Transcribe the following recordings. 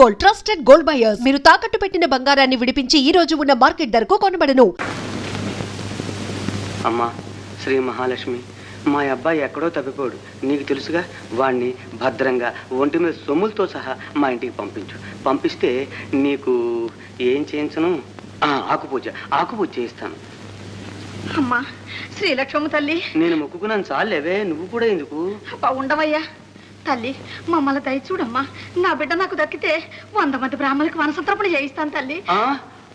Gold, trusted gold buyers. మీరు తాకట్టు పెట్టిన బంగారాన్ని విడిపించి ఈ రోజు ఉన్న మార్కెట్ ధరకు కొనబడను. అమ్మా శ్రీ మహాలక్ష్మి, మా అబ్బాయి ఎక్కడో తప్పిపోయాడు. నీకు తెలుసుగా, వాణ్ణి భద్రంగా ఒంటి మీద సొమ్ములతో సహా మా ఇంటికి పంపించు. పంపిస్తే నీకు ఏం చేయించను? ఆకుపూజ చేయిస్తాను. అమ్మా శ్రీలక్ష్మమ్మ తల్లి, నేను మొక్కుకున్నాను చాలేవే, నువ్వు కూడా ఎందుకు? ఉండవయ్యా తల్లి, మమ్మల్ని దయ చూడమ్మా. నా బిడ్డ నాకు దక్కితే 100 మంది బ్రాహ్మణులకు వనసంతర్పణ చేయిస్తాను తల్లి.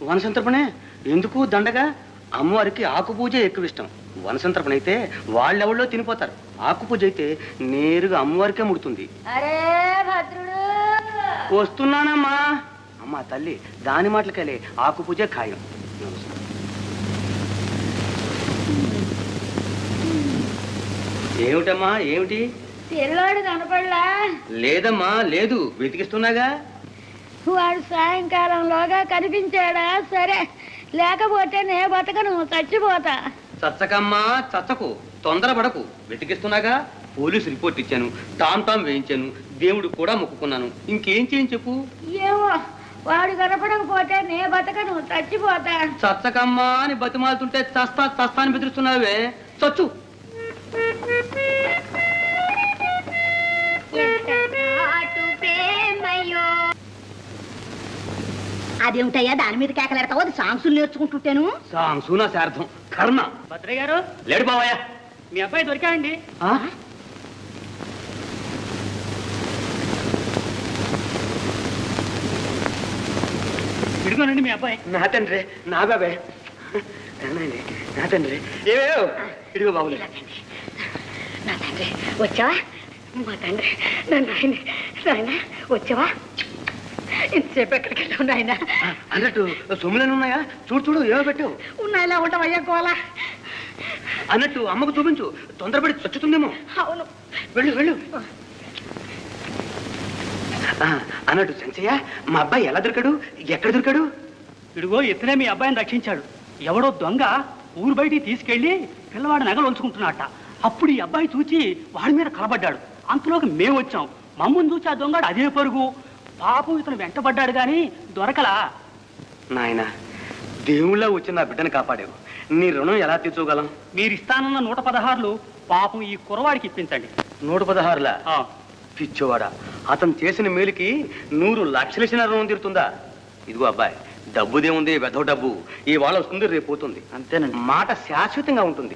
వనసంతర్పణే ఎందుకు? దండగా అమ్మవారికి ఆకుపూజ ఎక్కువ ఇష్టం. వనసంతర్పణ అయితే వాళ్ళెవళ్ళో తినిపోతారు. ఆకుపూజ అయితే నేరుగా అమ్మవారికే ముడుతుంది. వస్తున్నానమ్మా. అమ్మా తల్లి, దాని మాటలకెళ్ళే ఆకుపూజ ఖాయం. ఏమిటమ్మా ఏమిటి? తెల్లాడు కనపడలా? లేదమ్మా లేదు, వెతికిస్తున్నాగా. వాడు సాయంకాలంలోగా కనిపించాడా? సరే, లేకపోతే నే బతకను, చచ్చిపోతా. చచ్చకమ్మా చచ్చకు, తొందరపడకు. వెతికిస్తున్నాగా. పోలీసు రిపోర్ట్ ఇచ్చాను, టామ్ వేయించాను, దేవుడు కూడా మొక్కుకున్నాను. ఇంకేం చేయని చెప్పు. ఏమో, వాడు కనపడకపోతే నే బతకను, చచ్చిపోతా. చచ్చకమ్మా అని బతిమాలుతుంటే చస్తా అని బెదిరిస్తున్నావే. చచ్చు. అదేమిటయ్యా దాని మీద కేకలేడతావు? అది సాంగ్సులు నేర్చుకుంటుంటాను. సాంగ్సు నా శార్థం కర్మ. భద్రయ్య గారు, లేడు బావయ్య. మీ అబ్బాయి దొరికాయండి. ఇదిగోనండి మీ అబ్బాయి. నా తండ్రి, నా బాబాయ్, నా తండ్రి. ఏవో ఇదిగో బాబులే. నా తండ్రి వచ్చావా? మా తండ్రి నాయన వచ్చావా? ఇంతసేపు ఎక్కడికి వెళ్ళావు నాయన? అన్నట్టు సొమ్ములను ఉన్నాయా? చూడు ఏమో పెట్టావు. ఉన్నాయిలా ఉంటావయ్యా గోలా. అన్నట్టు అమ్మకు చూపించు, తొందరపడి చచ్చుతుందేమో. అవును, వెళ్ళు. అన్నట్టు సంచయ్య, మా అబ్బాయి ఎలా దొరికాడు? ఎక్కడ దొరికాడు? ఇదిగో ఇతనే మీ అబ్బాయిని రక్షించాడు. ఎవడో దొంగ ఊరు బయటికి తీసుకెళ్లి పిల్లవాడి నగలు ఉంచుకుంటున్నట్ట. అప్పుడు ఈ అబ్బాయి చూచి వాడి మీద కలబడ్డాడు. అంతలోకి మేము వచ్చాం. మమ్మల్ని చూసి ఆ దొంగడు అదే పరుగు. పాపం ఇతను వెంటబడ్డాడు గాని దొరకలా. నాయన, దేవుళ్ళ వచ్చి నా బిడ్డను కాపాడావు. నీ రుణం ఎలా తీర్చుకోగలం? మీరు ఇస్తానన్న 116 పాపం ఈ కురవాడికి ఇప్పించండి. 116లా? పిచ్చోవాడా, అతను చేసిన మేలుకి 100 లక్షల రుణం తీరుతుందా? ఇదిగో అబ్బాయి, డబ్బుదేముంది, వెధవ డబ్బు ఇవాళ వస్తుంది, రేపు పోతుంది. అంతేనండి. మాట శాశ్వతంగా ఉంటుంది.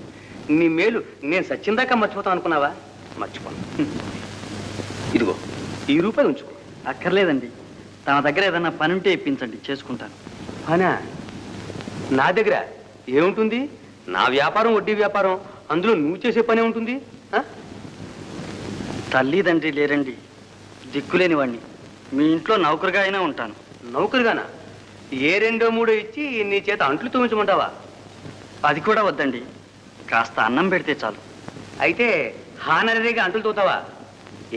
నీ మేలు నేను సచ్చిందాకా మర్చిపోతాను అనుకున్నావా? మర్చిపోను. ఇదిగో ఈ రూపాయలు ఉంచుకో. అక్కర్లేదండి, తన దగ్గర ఏదన్నా పని ఉంటే ఇప్పించండి, చేసుకుంటాను. అనా, నా దగ్గర ఏముంటుంది? నా వ్యాపారం వడ్డీ వ్యాపారం, అందులో నువ్వు చేసే పనే ఉంటుంది. తల్లిదండ్రి లేరండి, దిక్కులేని వాడిని. మీ ఇంట్లో నౌకరుగా అయినా ఉంటాను. నౌకరుగానా? ఏ 2, 3 ఇచ్చి నీ చేత అంట్లు తోమించమంటావా? అది కూడా వద్దండి, కాస్త అన్నం పెడితే చాలు. అయితే హానరీగా అంటులు తోతావా?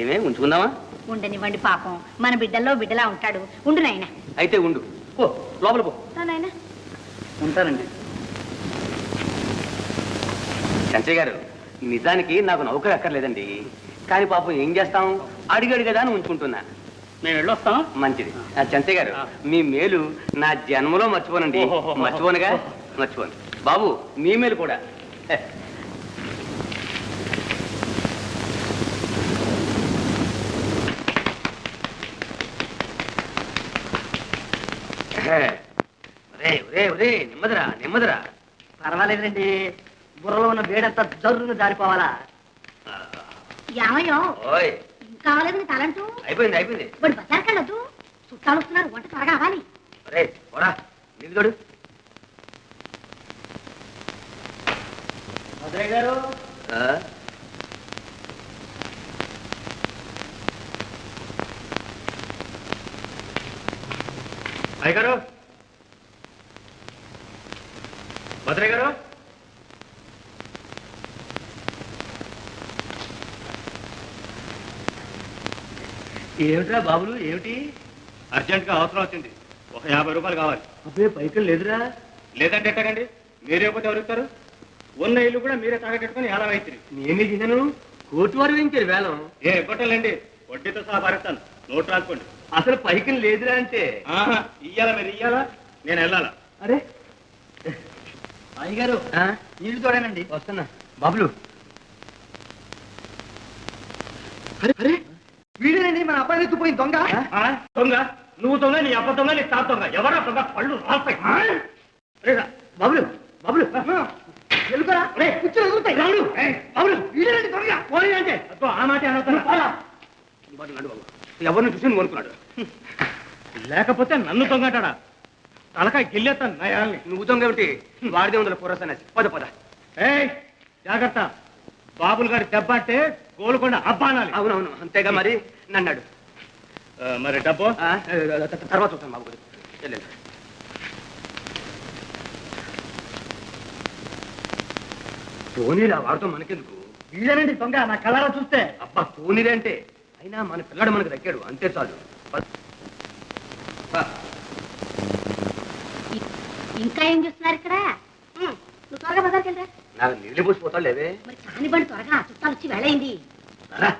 ఏమే ఉంచుకుందామా? ఉండనివ్వండి, పాపం మన బిడ్డలా ఉంటాడు. ఉండు నాయన. అయితే ఉండు. ఓ లోపల పో. నాయన ఉంటానండి. చంచయ్య గారు, నిజానికి నాకు నౌకరు అక్కర్లేదండి. కానీ పాపం ఏం చేస్తాం, అడిగాడు కదా అని ఉంచుకుంటున్నా. మేము వెళ్ళొస్తాం. మంచిది. చంచయ్య గారు, మీ మేలు నా జన్మలో మర్చిపోనండి. మర్చిపోనుగా, మర్చిపోను. బాబు, మీ మేలు కూడా. నెమ్మదిరా. పర్వాలేదండి, బుర్రలో ఉన్న వేడంతా జరువును జారిపోవాలా? ఏమయ్యో, ఓయ్, కావాలేదు నీ తలంటూ? అయిపోయింది. వాడు బజార్కి వెళ్ళొద్దు, చుట్టాలు వస్తున్నారు, వంట త్వరగా అవ్వాలి. నిలుగడు. భద్రయ్య గారు, అయ్యగారు, భద్రయ్య గారు, ఏమిట్రా బాబులు, ఏమిటి? అర్జెంట్ గా అవసరం వచ్చింది. ఒక 50 రూపాయలు కావాలి. అబ్బే పైకలు లేదురా. లేదంటే ఎట్టకండి, మీరే పోతే ఎవరుతారు? ఉన్న ఇల్లు కూడా మీరే తాగట్టుకుని ఎలా అవుతుంది? నేనే దిగాను, కోర్టు వారు వేయించారు వేలం. ఏ కొట్టలేండి, వడ్డీతో సహా భరిస్తాను. నోట్ రాసుకోండి. అసలు పైకి లేదురా అంటే ఇయ్యాలా మీరు ఇయ్యాలా నేను వెళ్ళాలా? అరే అయ్యగారు నీళ్లు తోడానండి. వస్తున్నా బాబులు. అరే వీడేనండి మన అబ్బాయి ఎత్తుపోయింది దొంగ. దొంగ నువ్వు దొంగ, నీ అబ్బ దొంగ, నీ తాత దొంగ. ఎవరా దొంగ? పళ్ళు రాస్తాయి. బాబులు బాబులు ఎలుకరా కూర్చొని ఎదుగుతాయి. రాముడు బాబులు వీడేనండి దొంగ. పోనీ అంటే ఆ మాట అనవుతాను. ఎవరిని చూసి కొనుక్కున్నాడు. లేకపోతే నన్ను దొంగటాడా? తలకాయ గిల్లేస్తాను నయాల్ని. నువ్వు దొంగ ఏమిటి? వాడిదే ఉందల పురసనేసి. పద పద. ఏయ్ జాగ్రత్త, బాబులు గారి దెబ్బ అంటే గోలుకొండ అబ్బా అనాలి. అవునవును అంతేగా మరి నన్నాడు. మరి డబ్బు తర్వాత చూస్తాను బాబు. వెళ్ళండి. పోనీరా, వాడితో మనకెందుకు? వీడేనండి దొంగ, నా కళ్ళారా చూస్తే. అబ్బా పోనీరే అంటే అయినా మన పిల్లడు మనకు దక్కాడు అంతే చాలు. ఇంకా ఏం చూస్తున్నారు ఇక్కడ? నువ్వు త్వరగా బజార్కి వెళ్ళరా. నాకు నీళ్ళు పోసిపోతాడు లేవే. మరి కానివ్వండి త్వరగా, చుట్టాలు వచ్చి వేళయింది. రా.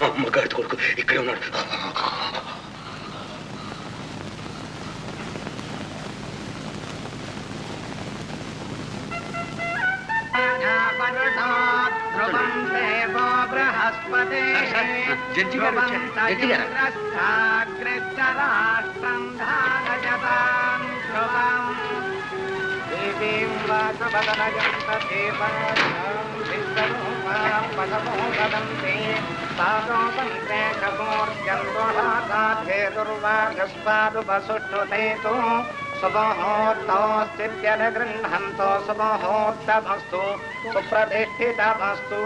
అమ్మగారి కొడుకు ఇక్కడే ఉన్నాడు. జడ్జి గారు వచ్చారు. జడ్జి గారు సుముహూర్తోస్తిత్యనుగృహంతో సుముహూర్తమస్తు సుప్రతిష్ఠితమస్తు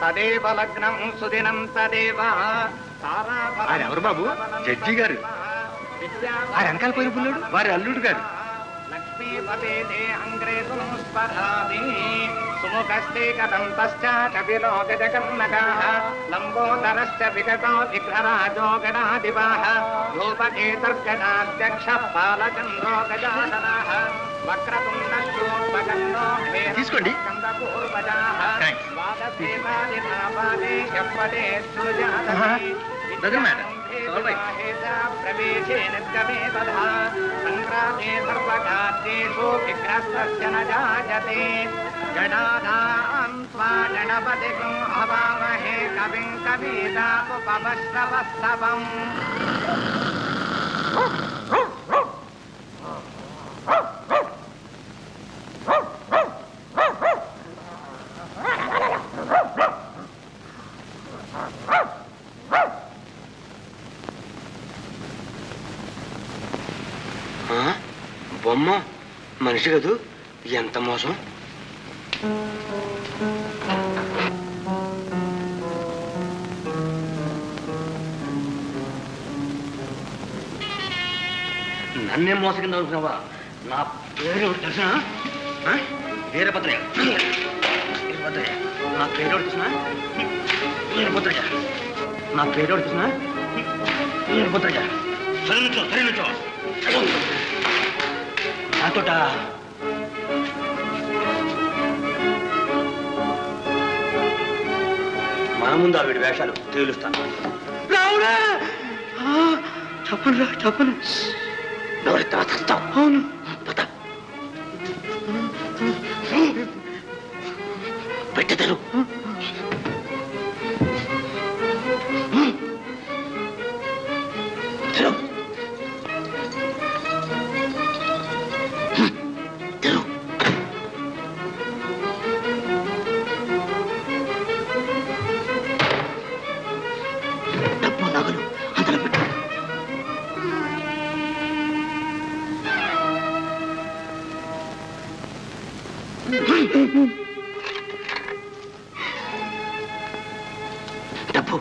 తదేవ లగ్నం సుదినం తదేవ. ఎవరు బాబు? జడ్జి గారు. వారి వెనకాల పోయిన పుల్లుడు వారి అల్లుడు గారు. లక్ష్మీపతే అంగ్రేతుం స్పరాది సుముఖస్తే కదంతశ్చ కపిలో గజకర్ణకః లంబోదరశ్చ విగతో విఘ్నరాజో గణాధిపః రూపకేతుర్గణాధ్యక్ష పాలచంద్రో గజాననః వక్రతుండశూర్పకర్ణో తీసుకోండి. స్కందపూర్వజాః వాదసేనాదినాపాదే యప్పదే సృజాతః ప్రవేశే నిర్గమే తథా సంగ్రామే సర్వకార్యేషు విఘ్నస్తస్య న జాయతే. గణానాం త్వా గణపతిం హవామహే కవిం కవీనాముపమశ్రవస్తవం. బొమ్మ మనిషి కదూ, ఎంత మోసం. నన్నేం మోసం కింద అనుకున్నావా? నా పేరు తెలిసిన వీరభద్రయ్య. వీరభద్రయ్య నా పేరు తెలిసిన వీరభద్రయ్య. నా పేరు తెలిసిన వీరభద్రయ్య. సరే నుంచో, సరే నుంచో. నాతోట మన ముందు ఆవిడ వేషాలు తేలుస్తాను. చెప్పను చెప్పను. అవును పెట్టెదరు. డబ్బు నగలు అందులో పెట్టు. డబ్బు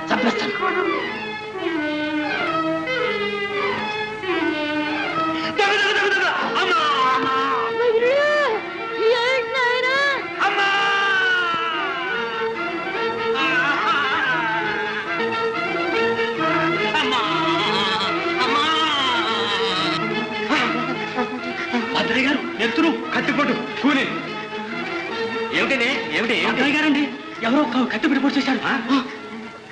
చంపేస్తాను. భద్రయ్య గారండి, ఎవరో కట్టుబడి పొడి చేశారు.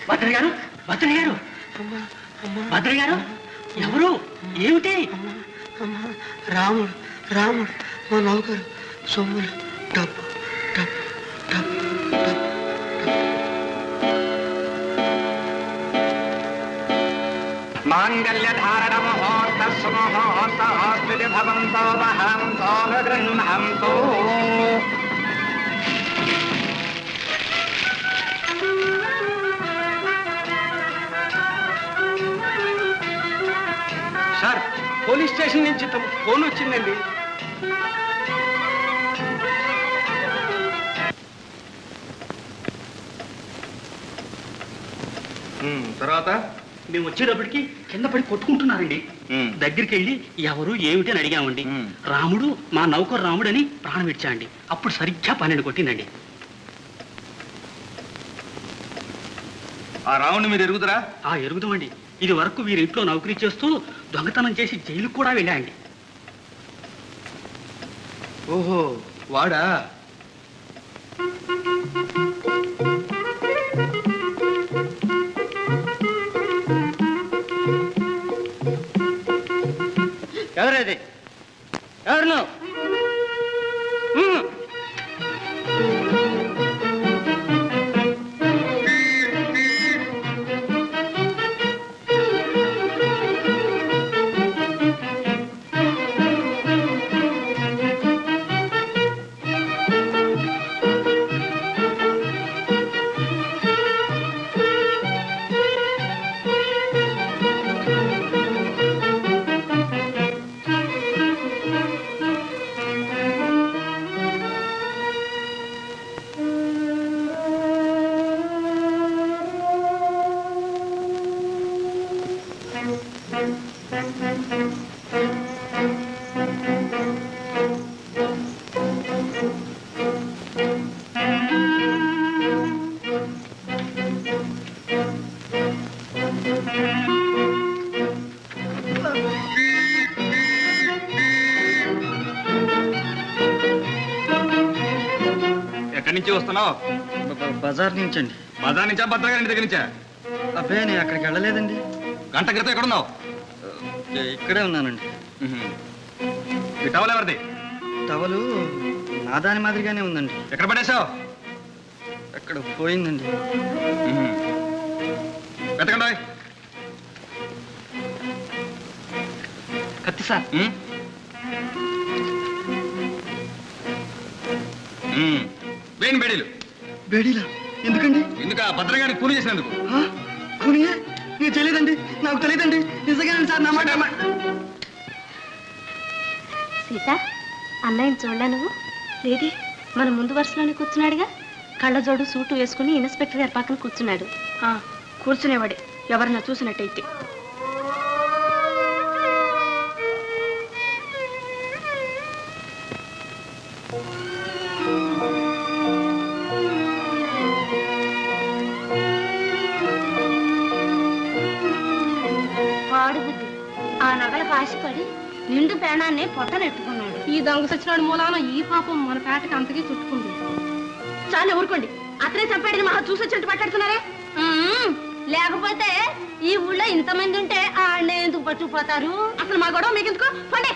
భద్రయ్య గారు, భద్రయ్య గారు, భద్రయ్య గారు, ఎవరు, ఏమిటి? రాముడు రాముడు మా నౌకరు సొమ్ములు డబ్బు డబ్బు డబ్బు డబ్బు. మాంగళ్యధారణ ముహూర్త సుముహూర్త భవంతో వహంతో గృహంతో. సార్, పోలీస్ స్టేషన్ నుంచి ఫోన్ వచ్చిందండి. తర్వాత మేము వచ్చేటప్పటికి కింద పడి కొట్టుకుంటున్నారండి. దగ్గరికి వెళ్ళి ఎవరు ఏమిటి అని అడిగామండి. రాముడు, మా నౌకరు రాముడు అని ప్రాణం ఇచ్చాండి. అప్పుడు సరిగ్గా 12 కొట్టిందండి. ఆ రాముడిని మీరు ఎరుగుతారా? ఎరుగుదామండి. ఇది వరకు వీరి ఇంట్లో నౌకరీ చేస్తూ దొంగతనం చేసి జైలుకు కూడా వెళ్ళాండి. ఓహో, వాడా? ఎవరది? ఎవరు నువ్వు? ఎక్కడి నుంచి వస్తున్నావు? బజార్ నుంచి అండి. బజార్ నుంచా, భద్రయ్య గారి దగ్గర నుంచా? అబ్బే, నేను అక్కడికి వెళ్ళలేదండి. గంట క్రితం ఎక్కడున్నావు? ఇక్కడే ఉన్నానండి. ఈ టవల్ ఎవరిది? టవలు నా దాని మాదిరిగానే ఉందండి. ఎక్కడ పడేసావు? ఎక్కడ పోయిందండి. వెతకండి. కత్తి సార్. వేణి బేడీలు. బేడీలా? ఎందుకండి? ఎందుక? భద్రయ్య గారిని కూలి చేసినందుకు. కూనియా? నీకు తెలియదండి. నాకు తెలియదండి. నిజంగానండి సార్, నా మాట. సీత, అన్నయ్యని చూడలే నువ్వు? లేది, మన ముందు వరుసలోనే కూర్చున్నాడుగా. కళ్ళజోడు సూటు వేసుకుని ఇన్స్పెక్టర్ గారి పక్కన కూర్చున్నాడు. కూర్చునేవాడే, ఎవరన్నా చూసినట్టయితే. పాడుబుద్ధి ఆ నగలకు ఆశపడి నిండు పేణాన్ని పొట్టనెట్టుకున్నాడు. ఈ దొంగ సచ్చినాడు మూలాన ఈ పాపం మన పేటకి అంతకీ చుట్టుకుంది. చాలు ఊరుకోండి. అతనే చంపాడని మహా చూసొచ్చినట్టు మాట్లాడుతున్నారే. లేకపోతే ఈ ఊళ్ళో ఇంతమంది ఉంటే ఆ అన్నయ్య ఎందుకు పట్టుకుపోతారు? అసలు మా గొడవ మీకు ఎందుకు? పండే.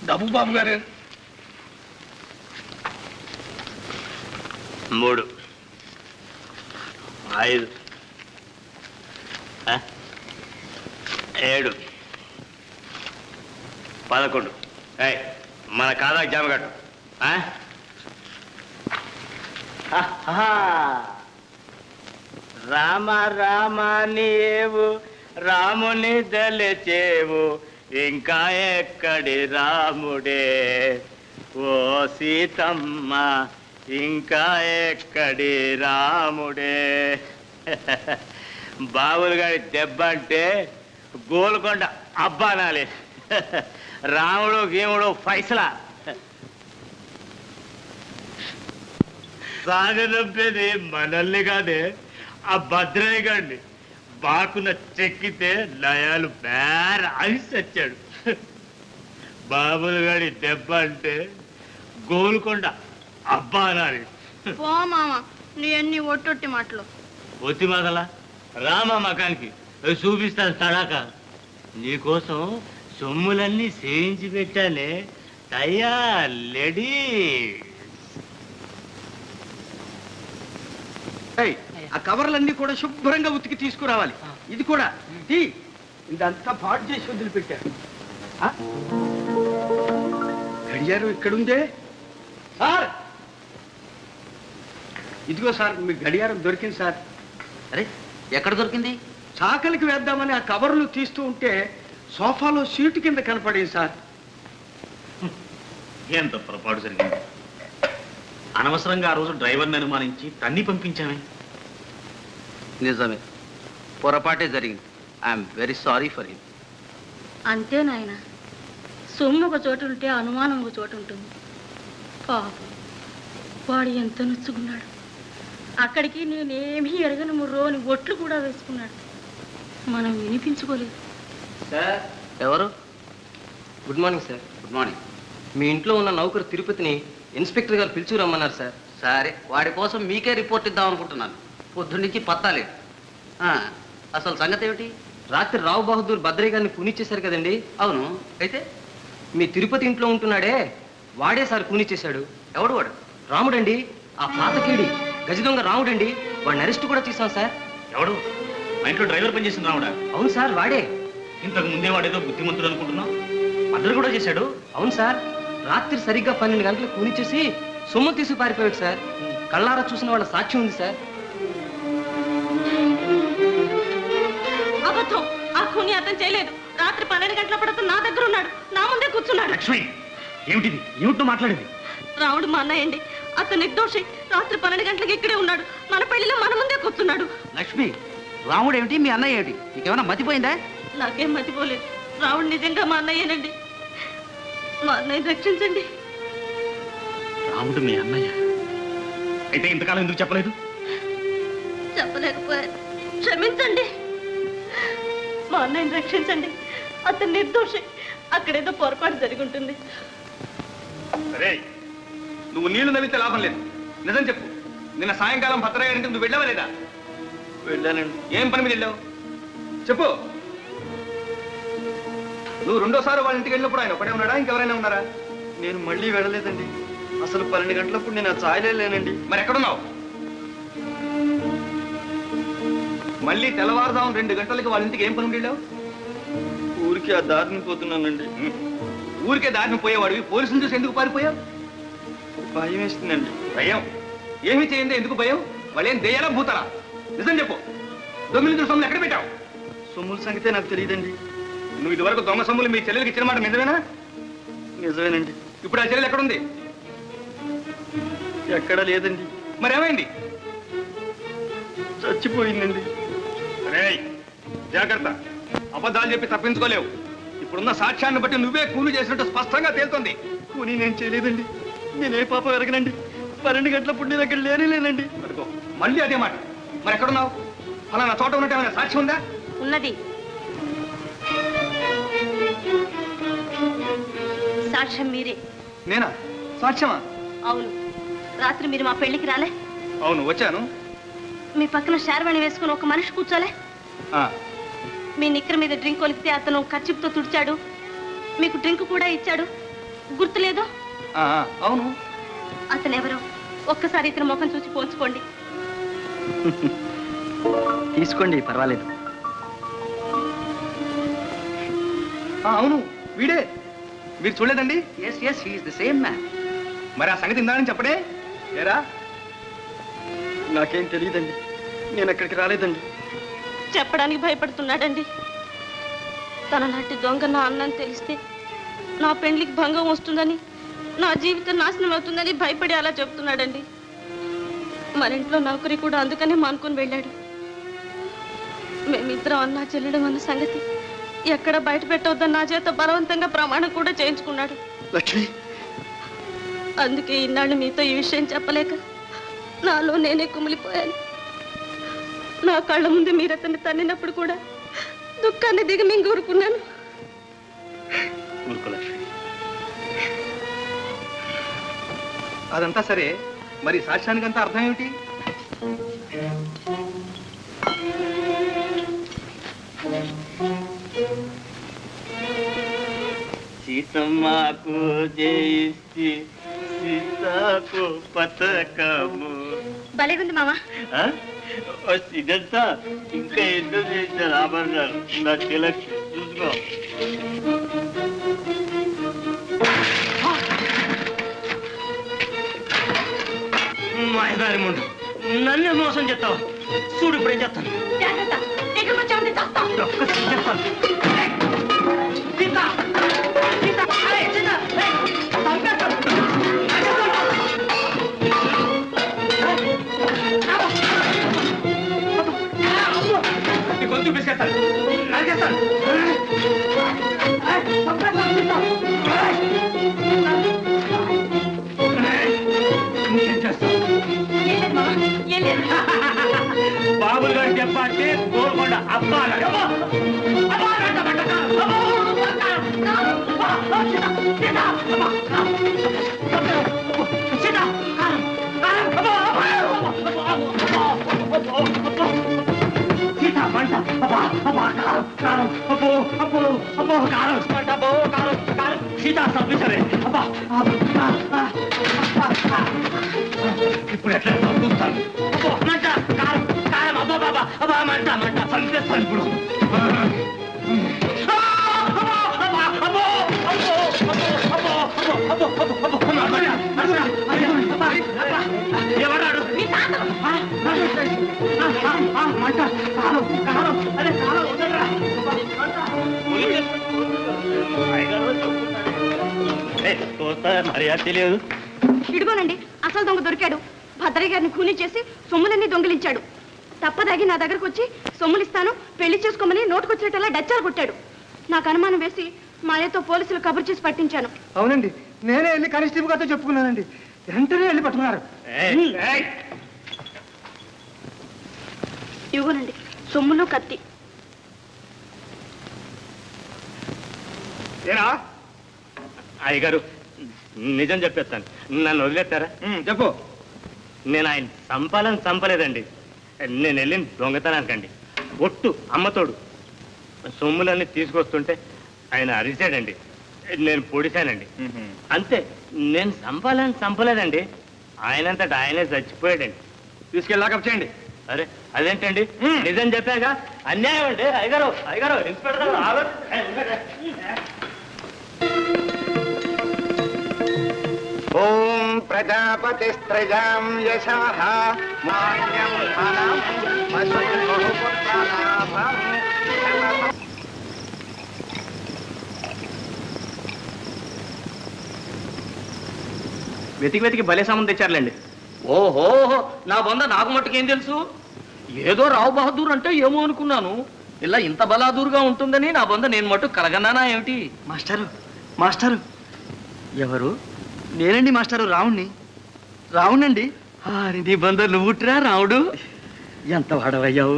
డబ్బు బాబు గారు. 3 5 7 11. మన కాదా జామ కట్టు. రామ రామ నీవు రాముని దలచేవు, ఇంకా ఎక్కడి రాముడే ఓ సీతమ్మ, ఇంకా ఎక్కడి రాముడే. బాబులు గారి దెబ్బ అంటే గోల్కొండ అబ్బానాలి. రాముడు గీముడు ఫైసలా. సాగనంపేది మనల్ని కాదే, ఆ భద్రయ్య గారిని. బాకున చెక్కితే లయాలు బేర అలిసి వచ్చాడు. బాబులు గారి దెబ్బ అంటే గోల్కొండ అబ్బా అనాలి. పో మామ నీ అన్ని ఒట్టొట్టి మాటలు. ఒత్తి మగల రామా మకానికి చూపిస్తాను తడాక. నీకోసం సొమ్ములన్నీ సేయించి పెట్టానే. తయ్యా లేడీ. ఆ కవర్లన్నీ కూడా శుభ్రంగా ఉతికి తీసుకురావాలి. ఇది కూడా ఇదంతా పాటు చేసి వదిలిపెట్టారు. గడియారం ఇక్కడుందే సార్. ఇదిగో సార్ మీ గడియారం దొరికింది సార్. అరే ఎక్కడ దొరికింది? చాకలికి వేద్దామని ఆ కవర్లు తీస్తూ ఉంటే సోఫాలో సీటు కింద కనపడింది సార్. ఎంత పొరపాటు జరిగింది. అనవసరంగా ఆ రోజు డ్రైవర్ని అనుమానించి తన్ని పంపించామే. నిజమే, పొరపాటే జరిగింది. I'm very sorry for him. అంతే నాయన, సొమ్ము ఒక చోటు ఉంటే అనుమానం ఒక చోటు ఉంటుంది. పాపం వాడు ఎంత నొచ్చుకున్నాడు. అక్కడికి నేనేమీ ఎరగని ముర్రోని ఒట్లు కూడా వేసుకున్నాడు. మనం వినిపించుకోలేదు. సార్ ఎవరు? Good morning sir. Good morning. మీ ఇంట్లో ఉన్న నౌకరు తిరుపతిని ఇన్స్పెక్టర్ గారు పిలుచురమ్మన్నారు సార్. సరే, వాడి కోసం మీకే రిపోర్ట్ ఇద్దాం అనుకుంటున్నాను. పొద్దున్న నుంచి పత్తాలేదు. అసలు సంగతి ఏమిటి? రాత్రి రావు బహదూర్ భద్రయ్య గారిని కూనిచ్చేశారు కదండి? అవును. అయితే మీ తిరుపతి ఇంట్లో ఉంటున్నాడే వాడే సార్ కూనిచ్చేశాడు. ఎవడు వాడు? రాముడండి, ఆ పాతకీడి గజదొంగ రాముడండి. వాడిని అరెస్ట్ కూడా చేశాం సార్. ఎవడు? మా ఇంట్లో డ్రైవర్ పనిచేసింది రాముడా? అవును సార్, వాడే. ఇంతకు ముందే వాడేదో బుద్ధిమంతుడు అనుకుంటున్నావు. మద్దరు కూడా చేశాడు. అవును సార్, రాత్రి సరిగ్గా 12 గంటలకు కూనిచ్చేసి సొమ్ము తీసి పారిపోయాడు సార్. కళ్ళారా చూసిన వాళ్ళ సాక్ష్యం ఉంది సార్. అబద్ధం. ఆ ఖూని అతను చేయలేదు. రాత్రి 12 గంటలప్పుడు అతను నా దగ్గర ఉన్నాడు, నా ముందే కూర్చున్నాడు. లక్ష్మి, ఏమిటిది? ఏమిటో మాట్లాడేది? రాముడు మా అన్నయ్యండి. అతను నిర్దోషి. రాత్రి 12 గంటలకు ఇక్కడే ఉన్నాడు. మన పెళ్లిలో మన ముందే కూర్చున్నాడు. లక్ష్మి, రాముడు ఏమిటి, మీ అన్నయ్య ఏమిటి? నీకేమైనా మతిపోయిందా? నాకేం మతిపోలేదు. రాముడు నిజంగా మా అన్నయ్యేనండి. మా అన్నయ్య రక్షించండి. రాముడు మీ అన్నయ్య అయితే ఇంతకాలం ఎందుకు చెప్పలేదు? చెప్పలేకపోయాను, క్షమించండి. మా అన్నయ్యని రక్షించండి. అతను నిర్దోషి. అక్కడేదో పొరపాటు జరిగి ఉంటుంది. సరే, నువ్వు నీళ్లు నవ్వితే లాభం లేదు. నిజం చెప్పు. నిన్న సాయంకాలం భద్రయ్య గారింటికి నువ్వు వెళ్ళావా లేదా? వెళ్ళానండి. ఏం పని మీద వెళ్ళావు చెప్పు. నువ్వు రెండోసారి వాళ్ళ ఇంటికి వెళ్ళినప్పుడు ఆయన ఒకటే ఉన్నాడా, ఇంకెవరైనా ఉన్నారా? నేను మళ్ళీ వెళ్ళలేదండి. అసలు 12 గంటలప్పుడు నేను ఆ ఛాయలే లేనండి. మరి ఎక్కడున్నావు? మళ్ళీ తెల్లవారుదాం 2 గంటలకి వాళ్ళ ఇంటికి ఏం పని మీద వెళ్ళావు? ఊరికి ఆ దారిని పోతున్నానండి. ఊరికే దారిని పోయేవాడివి పోలీసులు చూసి ఎందుకు పారిపోయావు? భయం వేస్తుందండి. భయం? ఏమి చేయండి, ఎందుకు భయం? వాళ్ళేం దెయ్యాలా భూతాలా? నిజం చెప్పు. దొంగలించిన సొమ్ములు ఎక్కడ పెట్టావు? సొమ్ముల సంగతే నాకు తెలియదండి. నువ్వు ఇదివరకు దొంగ సొమ్ములు మీ చెల్లెలకి ఇచ్చిన మాట నిజమేనా? నిజమేనండి. ఇప్పుడు ఆ చెల్లెలు ఎక్కడుంది? ఎక్కడా లేదండి. మరేమైంది? చచ్చిపోయిందండి. రేయ్, జాగ్రత్త. అబద్ధాలు చెప్పి తప్పించుకోలేవు. ఇప్పుడున్న సాక్ష్యాన్ని బట్టి నువ్వే కూలి చేసినట్టు స్పష్టంగా తేలుతోంది. కూని నేను చేయలేదండి. నేనే పాపం ఎరగనండి. 12 గంటలప్పుడు నేను అక్కడ లేనండి. అనుకో, మళ్ళీ అదే మాట. మరి ఎక్కడున్నావు? ఫలానా చోట ఉన్నట్టు ఏమైనా సాక్ష్యం ఉందా? ఉన్నది. సాక్ష్యం మీరే. నేనా? సాక్ష్యమా? అవును. రాత్రి మీరు మా పెళ్లికి రాలే? అవును, వచ్చాను. మీ పక్కన శార్వాణి వేసుకుని ఒక మనిషి కూర్చోలే? ఆ, మీ నిక్కర మీద డ్రింక్ కొలికితే అతను కర్చీపుతో తుడిచాడు. మీకు డ్రింక్ కూడా ఇచ్చాడు. గుర్తులేదు? అవును. అతను ఎవరో ఒక్కసారి ఇతని ముఖం చూసి పోల్చుకోండి. తీసుకోండి, పర్వాలేదు. అవును, వీడే. మీరు చూడలేదండి? Yes yes, he is the same man. మరి ఆ సంగతి ఇందానని చెప్పడే? ఏరా? నాకేం తెలియదండి. నేను అక్కడికి రాలేదండి. చెప్పడానికి భయపడుతున్నాడండి. తన నాటి దొంగ నా అన్నని తెలిస్తే నా పెండ్లికి భంగం వస్తుందని, నా జీవితం నాశనం అవుతుందని భయపడి అలా చెప్తున్నాడండి. మన ఇంట్లో నౌకరి కూడా అందుకనే మానుకొని వెళ్ళాడు. మేమిద్దరం అన్నా చెల్లెడం అన్న సంగతి ఎక్కడ బయట పెట్టవద్దని నా చేత బలవంతంగా ప్రమాణం కూడా చేయించుకున్నాడు. లక్ష్మి, అందుకే ఇన్నాళ్ళు మీతో ఈ విషయం చెప్పలేక నాలో నేనే కుమిలిపోయాను. నా కళ్ళ ముందు మీరు అతన్ని తన్నినప్పుడు కూడా దుఃఖాన్ని దిగమింగూరుకున్నాను. అదంతా సరే, మరి సాక్ష్యానికంతా అర్థం ఏమిటి? సీతమ్మకు జయిస్తే సీతకు పతకము. భలేగుంది మామ. ఇదంతా ఇంకా ఎందుకు చేశారు ఆభరణాలు? నా తిలక్ చూసుకో. మాయదారి ముందు నన్నే మోసం చేస్తావా? చూడు ఇప్పుడు ఏం చేస్తాను. గొంతు పిసుకేస్తాను, నరికేస్తాను. బాబులు గారు చెప్పంటే గోల్కొండ అబ్బా సీతా సంపించరే అబ్బా. ఇప్పుడు ఎట్లా చూస్తాను. మంట కారం కారం అబ్బా బాబా అబ్బా మంట మంట సంపేస్తాను ఇప్పుడు. ఎవరాడు మంట కారం కారం అదే కారం ఉండరా. మర్యాద తెలియదు. ఇడుగోనండి, అసలు దొంగ దొరికాడు. భద్రయ్య గారిని కూలీ చేసి సొమ్ములన్నీ దొంగిలించాడు. తప్పదాగి నా దగ్గరకు వచ్చి సొమ్ములిస్తాను, పెళ్లి చేసుకోమని నోటుకొచ్చినట్టలా డచ్చాలు కొట్టాడు. నాకు అనుమానం వేసి మాయతో పోలీసులు కబురు చేసి పట్టించాను. అవునండి, నేనే వెళ్ళి కానిస్టేబుల్ గారితో చెప్పుకున్నానండి. వెంటనే వెళ్ళి పట్టుకున్నారు. ఇవ్వనండి సొమ్ములు కత్తి. ఏరా అయ్యగారు, నిజం చెప్పేస్తాను, నన్ను వదిలేస్తారా? చెప్పు. నేను ఆయన చంపలేదండి. నేను వెళ్ళిన దొంగతనానికండి. ఒట్టు అమ్మతోడు సొమ్ములన్నీ తీసుకొస్తుంటే ఆయన అరిచాడండి. నేను పొడిశానండి. అంతే. నేను చంపలేదండి. ఆయనంతటా ఆయనే చచ్చిపోయాడండి. తీసుకెళ్ళాక చేయండి. అరే అదేంటండి, నిజం చెప్పాక అన్యాయం అండి. అయ్యగారు అయ్యగారు ఇన్స్పెక్టర్ గారు ఓం ప్రజాపతి స్త్రజాం యశః మాన్యం ఫలం వసుఃపుత్రలాభం. వెతికి భలే సామాన్ తెచ్చారులేండి. ఓహో, నా బొంద నాకు మట్టుకేం తెలుసు? ఏదో రావు బహదూర్ అంటే ఏమో అనుకున్నాను. ఇలా ఇంత బలాదూరుగా ఉంటుందని నా బొంద నేను మట్టు కలగన్నానా ఏమిటి? మాస్టారు మాస్టారు. ఎవరు? నేనండి మాస్టారు, రావునండి. నీ బంద నువ్వుట్రా రావుడు. ఎంత వాడవయ్యావు.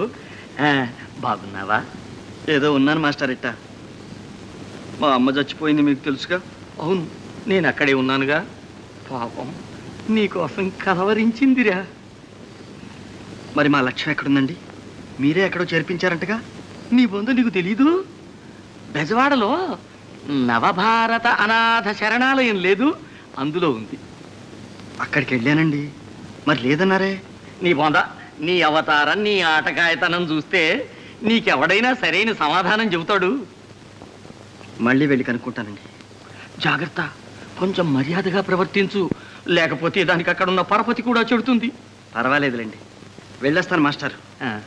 బాగున్నావా? ఏదో ఉన్నాను మాస్టర్. ఇట్టా మా అమ్మ చచ్చిపోయింది, మీకు తెలుసుగా. అవును, నేను అక్కడే ఉన్నానుగా. పాపం నీకోసం కలవరించిందిరా. మరి మా లక్ష్యం ఎక్కడుందండి? మీరే ఎక్కడో చేర్పించారంటగా. నీ బొందు నీకు తెలీదు? బెజవాడలో నవభారత అనాథ శరణాలయం లేదు, అందులో ఉంది. అక్కడికి వెళ్ళానండి, మరి లేదన్నారే. నీ బొంద, నీ అవతారం, నీ ఆటకాయతనం చూస్తే నీకెవడైనా సరైన సమాధానం చెబుతాడు. మళ్ళీ వెళ్ళి కనుక్కుంటానండి. జాగ్రత్త, కొంచెం మర్యాదగా ప్రవర్తించు, లేకపోతే దానికి అక్కడున్న పరపతి కూడా చెడుతుంది. పర్వాలేదులేండి, వెళ్ళొస్తాను మాస్టర్.